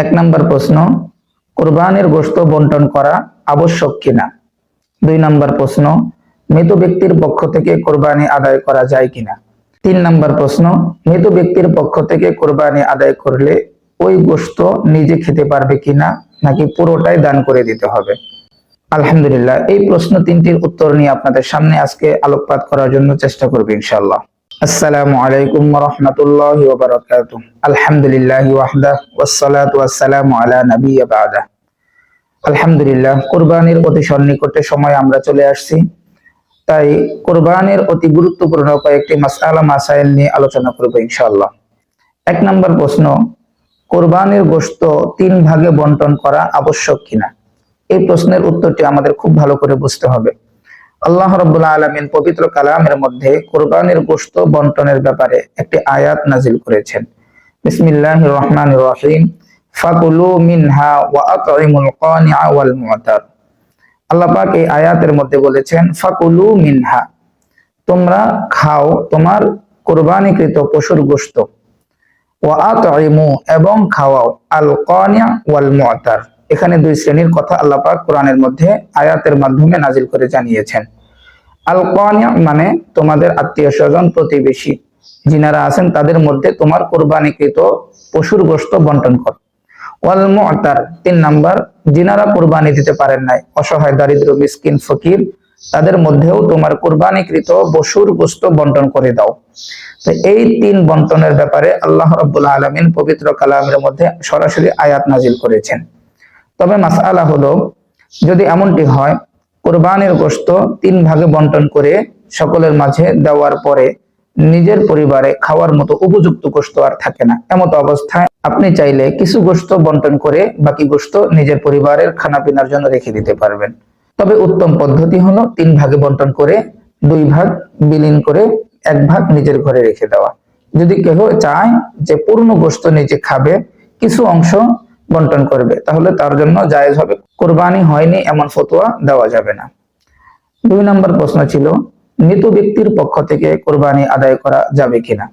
এক নম্বর প্রশ্ন, কুরবানির গোশত বন্টন করা আবশ্যক কিনা? 2 নম্বর প্রশ্ন, মৃত ব্যক্তির পক্ষ থেকে কুরবানি আদায় করা যায় কিনা? 3 নম্বর প্রশ্ন, মৃত ব্যক্তির পক্ষ থেকে কুরবানি আদায় করলে ওই গোশত নিজে খেতে পারবে কিনা, নাকি পুরোটাই দান করে দিতে হবে? আলহামদুলিল্লাহ, এই প্রশ্ন তিনটির উত্তর নিয়ে আপনাদের সামনে আজকে আলোকপাত করার জন্য চেষ্টা করব ইনশাআল্লাহ। আসসালামু আলাইকুম ওয়া রাহমাতুল্লাহি ওয়া বারাকাতুহু। আলহামদুলিল্লাহি ওয়াহদা ওয়াসসালাতু ওয়াসসালামু আলা নাবিয়্যি বা'দা। আলহামদুলিল্লাহ, কুরবানির অতি সন্নিকটে সময় আমরা চলে আসছি। তাই কুরবানির অতি গুরুত্বপূর্ণ কয়েকটি মাসাইল নিয়ে আলোচনা করব ইনশাআল্লাহ। 1 নম্বর প্রশ্ন, কুরবানির গোশত 3 ভাগে বন্টন করা আবশ্যক কিনা? এই প্রশ্নের উত্তরটি আমাদের খুব ভালো করে বুঝতে হবে। আল্লাহ রাব্বুল আলামিন পবিত্র কালামের মধ্যে কুরবানির গোশত বন্টনের ব্যাপারে একটি আয়াত নাজিল করেছেন। বিসমিল্লাহির রহমানির রহিম, ফাকুলু মিনহা ওয়া আত'ইমুল কানিআ ওয়াল মু'তার। আল্লাহ পাক এই আয়াতের মধ্যে বলেছেন, ফাকুলু মিনহা, তোমরা খাও তোমার কুরবানিকৃত পশুর গোশত, ওয়া আত'ইমু, এবং খাওয়াও, আল কানিআ ওয়াল মু'তার। এখানে 2 শ্রেণীর কথা আল্লাহ পাক কোরআনের মধ্যে আয়াতের মাধ্যমে নাজিল করে জানিয়েছেন। আল কানিআ মানে তোমাদের আত্মীয়-স্বজন, প্রতিবেশী যিনারা আছেন তাদের মধ্যে তোমার কুরবানিকৃত পশুর গোশত বন্টন কর। ওয়াল মু'তার 3 নাম্বার, যিনারা কুরবানি দিতে পারেন নাই, অসহায়, দরিদ্র, মিসকিন, ফকির, তাদের মধ্যেও তোমার কুরবানিকৃত পশুর গোশত বন্টন করে দাও। তো এই 3 বন্টনের ব্যাপারে আল্লাহ রাব্বুল আলামিন পবিত্র কালামের মধ্যে সরাসরি আয়াত নাজিল করেছেন। তবে মাসআলা হলো, যদি এমনটি হয় কুরবানির গোশত 3 ভাগে বন্টন করে সকলের মাঝে দেওয়ার পরে নিজের পরিবারে খাওয়ার মতো উপযুক্ত গোশত আর থাকে না, এমত অবস্থায় আপনি চাইলে কিছু গোশত বন্টন করে বাকি গোশত নিজের পরিবারের খানাপিনার জন্য রেখে দিতে পারবেন। তবে উত্তম পদ্ধতি হলো 3 ভাগে বন্টন করে 2 ভাগ বিলীন করে 1 ভাগ নিজের ঘরে রেখে দেওয়া। যদি কেউ চায় যে পূর্ণ গোশত নিজে খাবে, কিছু অংশ বন্টন করবে, তাহলে তার জন্য জায়েজ হবে, কুরবানি হয়নি এমন ফতোয়া দেওয়া যাবে না। 2 নম্বর প্রশ্ন ছিল, মৃত ব্যক্তির পক্ষ থেকে কুরবানি আদায় করা যাবে কিনা?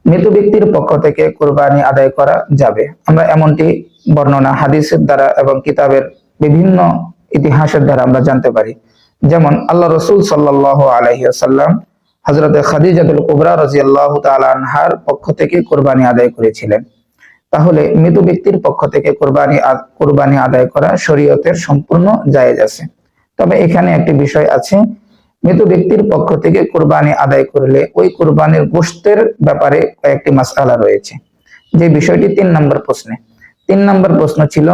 মৃত ব্যক্তির পক্ষ থেকে কুরবানি আদায় করা যাবে। আমরা এমনটি বর্ণনা হাদিসের দ্বারা এবং কিতাবের বিভিন্ন ইতিহাসের দ্বারা আমরা জানতে পারি। যেমন আল্লাহ রাসূল সাল্লাল্লাহু আলাইহি ওয়াসাল্লাম হযরত খাদিজাতুল কুবরা রাদিয়াল্লাহু তাআলা আনহার পক্ষ থেকে কুরবানি আদায় করেছিলেন। তাহলে মৃত ব্যক্তির পক্ষ থেকে কুরবানি আদায় করা শরীয়তের সম্পূর্ণ জায়েজ আছে। তবে এখানে একটি বিষয় আছে, মৃত ব্যক্তির পক্ষ থেকে কুরবানি আদায় করলে ওই কুরবানির গোশতের ব্যাপারে কয়েকটি মাসআলা রয়েছে, যে বিষয়টি 3 নম্বর প্রশ্নে। 3 নম্বর প্রশ্ন ছিল,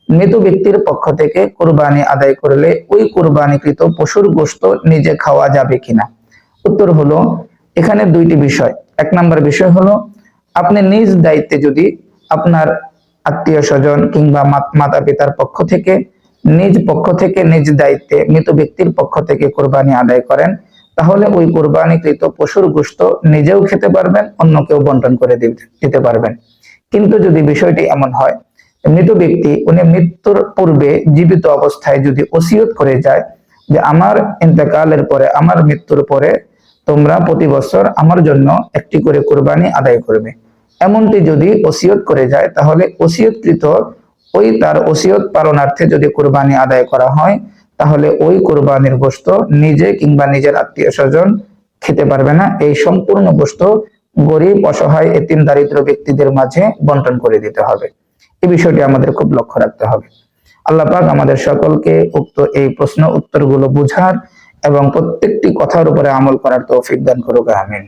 মৃত ব্যক্তির পক্ষ থেকে কুরবানি আদায় করলে ওই কুরবানিকৃত পশুর গোশত নিজে খাওয়া যাবে কিনা? উত্তর হলো, এখানে 2টি বিষয়। 1 নম্বর বিষয় হলো, আপনি নিজ দায়িত্বে যদি আপনার আত্মীয়-স্বজন কিংবা মাতা-পিতার পক্ষ থেকে নিজ দায়িত্বে মৃত ব্যক্তির পক্ষ থেকে কুরবানি আদায় করেন, তাহলে ওই কুরবানিকৃত পশুর গোশত নিজেও খেতে পারবেন, অন্যকেও বন্টন করে দিতে পারবেন। কিন্তু যদি বিষয়টি এমন হয়, মৃত ব্যক্তি উনি মৃত্যুর পূর্বে জীবিত অবস্থায় যদি ওসিয়ত করে যায় যে আমার ইন্তেকালের পরে, আমার মৃত্যুর পরে তোমরা প্রতি বছর আমার জন্য একটি করে কুরবানি আদায় করবে, এমনটি যদি ওসিয়ত করে যায়, তাহলে ওসিয়তকৃত ওই তার ওসিয়ত পালনার্থে যদি কুরবানি আদায় করা হয়, তাহলে ওই কুরবানির গোশত নিজে কিংবা নিজের আত্মীয়-স্বজন খেতে পারবে না। এই সম্পূর্ণ গোশত গরিব, অসহায়, এতিম, দারিদ্র ব্যক্তিদের মাঝে বন্টন করে দিতে হবে। এই বিষয়টি আমাদের খুব লক্ষ্য রাখতে হবে। আল্লাহ পাক আমাদের সকলকে উক্ত এই প্রশ্ন উত্তরগুলো বুঝার এবং প্রত্যেকটি কথার উপরে আমল করার তৌফিক দান করুক, আমিন।